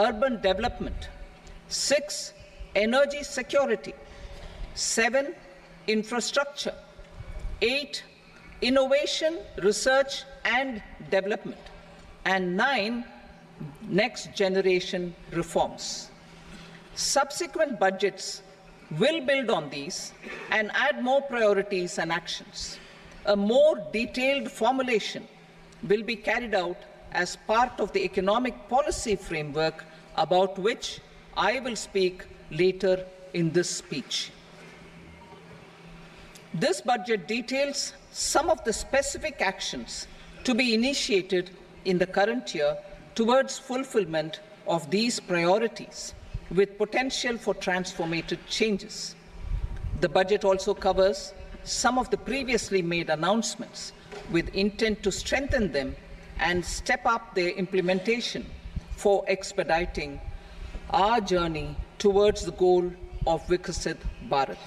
urban development. 6, energy security. 7, infrastructure. 8, innovation, research and development. And 9, next generation reforms. Subsequent budgets will build on these and add more priorities and actions. A more detailed formulation will be carried out as part of the economic policy framework about which I will speak later in this speech. This budget details some of the specific actions to be initiated in the current year towards fulfillment of these priorities, with potential for transformative changes. The budget also covers some of the previously made announcements with intent to strengthen them and step up their implementation for expediting our journey towards the goal of Viksit Bharat.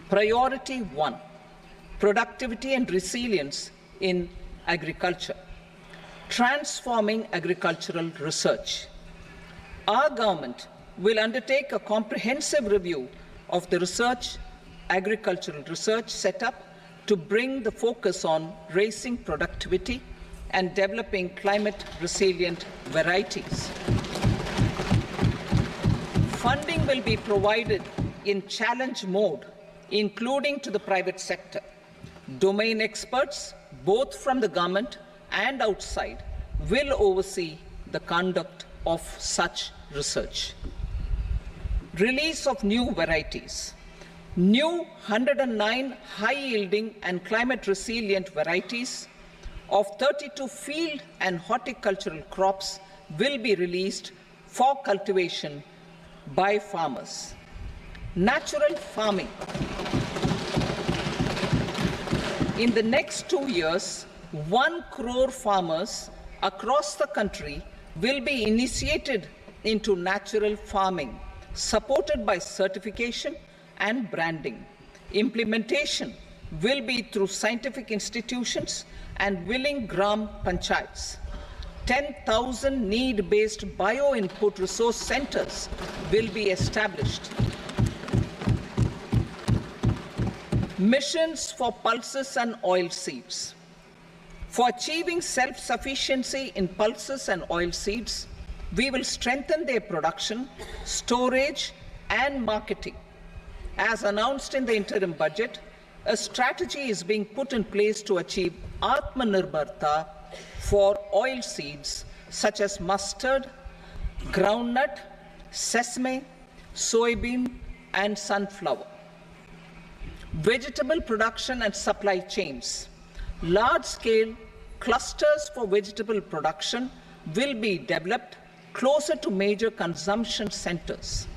Priority 1, productivity and resilience in agriculture. Transforming agricultural research. Our government will undertake a comprehensive review of the agricultural research setup to bring the focus on raising productivity and developing climate-resilient varieties. Funding will be provided in challenge mode, including to the private sector. Domain experts, both from the government and outside, will oversee the conduct of such research. Release of new varieties. New 109 high-yielding and climate-resilient varieties of 32 field and horticultural crops will be released for cultivation by farmers. Natural farming. In the next 2 years, 1 crore farmers across the country will be initiated into natural farming, supported by certification and branding. Implementation will be through scientific institutions and willing gram panchayats. 10,000 need-based bio-input resource centers will be established. Missions for pulses and oilseeds. For achieving self-sufficiency in pulses and oilseeds, we will strengthen their production, storage, and marketing. As announced in the interim budget, a strategy is being put in place to achieve Atmanirbharta for oilseeds such as mustard, groundnut, sesame, soybean, and sunflower. Vegetable production and supply chains. Large-scale clusters for vegetable production will be developed closer to major consumption centers.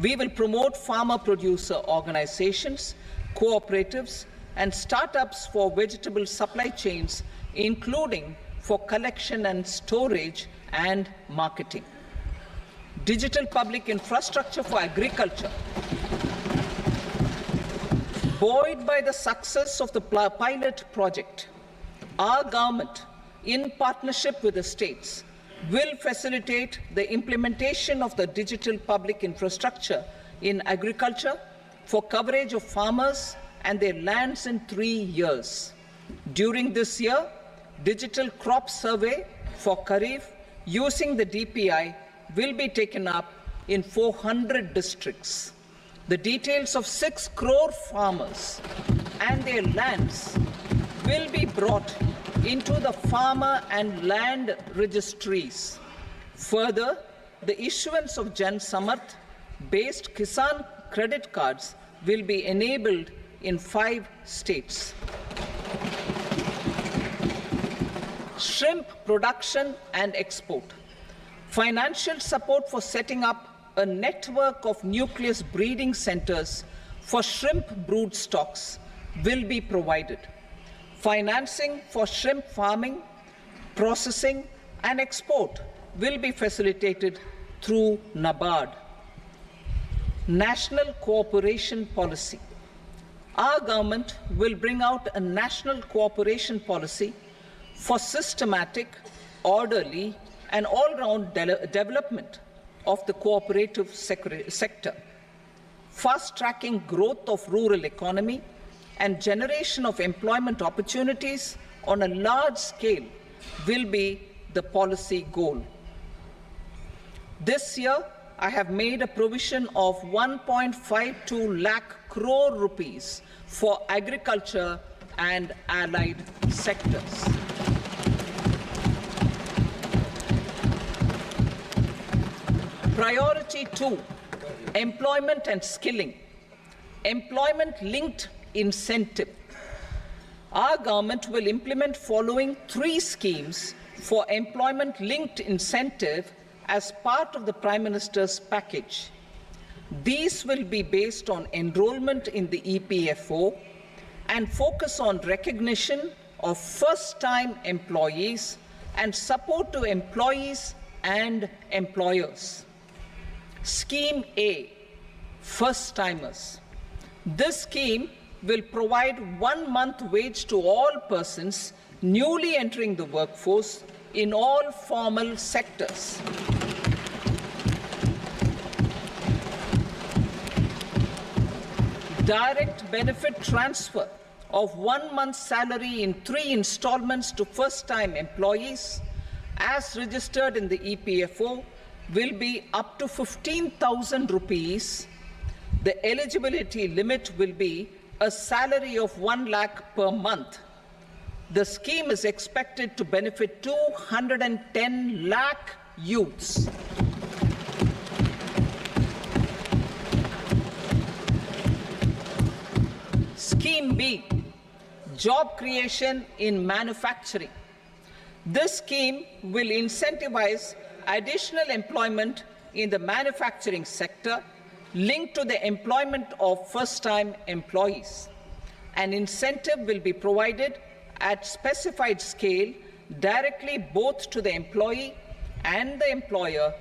We will promote farmer-producer organizations, cooperatives, and startups for vegetable supply chains, including for collection and storage and marketing. Digital public infrastructure for agriculture. Buoyed by the success of the pilot project, our government, in partnership with the states, will facilitate the implementation of the digital public infrastructure in agriculture for coverage of farmers and their lands in 3 years. During this year, digital crop survey for Kharif using the DPI will be taken up in 400 districts. The details of 6 crore farmers and their lands will be brought into the farmer and land registries. Further, the issuance of Jan Samarth-based Kisan credit cards will be enabled in 5 states. Shrimp production and export. Financial support for setting up a network of nucleus breeding centers for shrimp brood stocks will be provided. Financing for shrimp farming, processing, and export will be facilitated through NABARD. National cooperation policy. Our government will bring out a national cooperation policy for systematic, orderly, and all-round development of the cooperative sector, fast-tracking growth of rural economy, and generation of employment opportunities on a large scale will be the policy goal. This year, I have made a provision of 1.52 lakh crore rupees for agriculture and allied sectors. Priority 2, employment and skilling. Employment-linked incentive. Our government will implement following 3 schemes for employment-linked incentive as part of the Prime Minister's package. These will be based on enrollment in the EPFO and focus on recognition of first-time employees and support to employees and employers. Scheme A, first-timers. This scheme will provide 1 month wage to all persons newly entering the workforce in all formal sectors. Direct benefit transfer of 1 month's salary in 3 installments to first-time employees as registered in the EPFO will be up to 15,000 rupees. The eligibility limit will be a salary of 1 lakh per month. The scheme is expected to benefit 210 lakh youths. Scheme B, job creation in manufacturing. This scheme will incentivize additional employment in the manufacturing sector linked to the employment of first-time employees. An incentive will be provided at specified scale directly both to the employee and the employer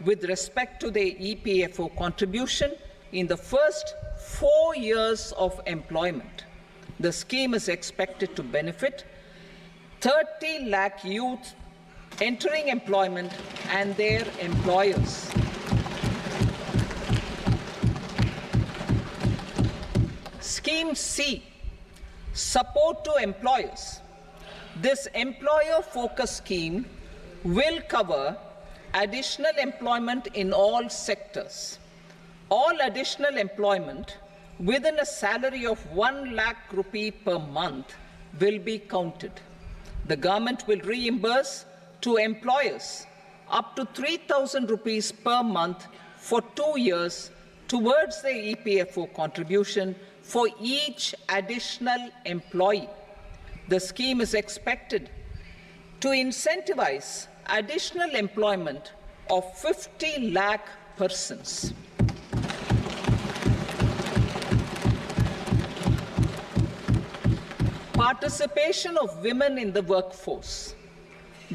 with respect to the EPFO contribution in the first 4 years of employment. The scheme is expected to benefit 30 lakh youth entering employment and their employers. Scheme C, support to employers. This employer-focused scheme will cover additional employment in all sectors. All additional employment within a salary of 1 lakh rupee per month will be counted. The government will reimburse to employers up to 3,000 rupees per month for 2 years towards the EPFO contribution for each additional employee. The scheme is expected to incentivize additional employment of 50 lakh persons. Participation of women in the workforce.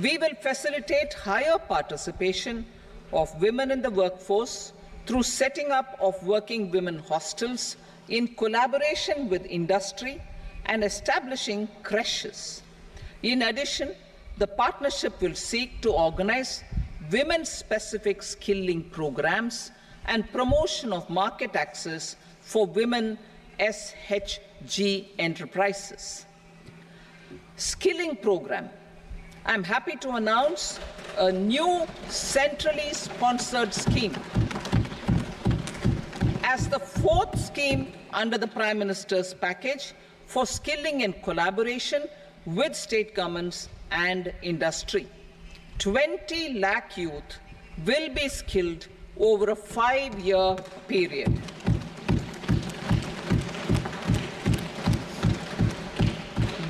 We will facilitate higher participation of women in the workforce through setting up of working women hostels in collaboration with industry and establishing creches. In addition, the partnership will seek to organize women-specific skilling programs and promotion of market access for women SHG enterprises. Skilling program. I'm happy to announce a new centrally sponsored scheme as the 4th scheme under the Prime Minister's package for skilling in collaboration with state governments and industry. 20 lakh youth will be skilled over a 5-year period.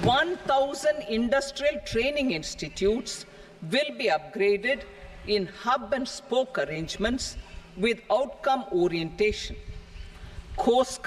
"1,000 industrial training institutes will be upgraded in hub and spoke arrangements with outcome orientation. Course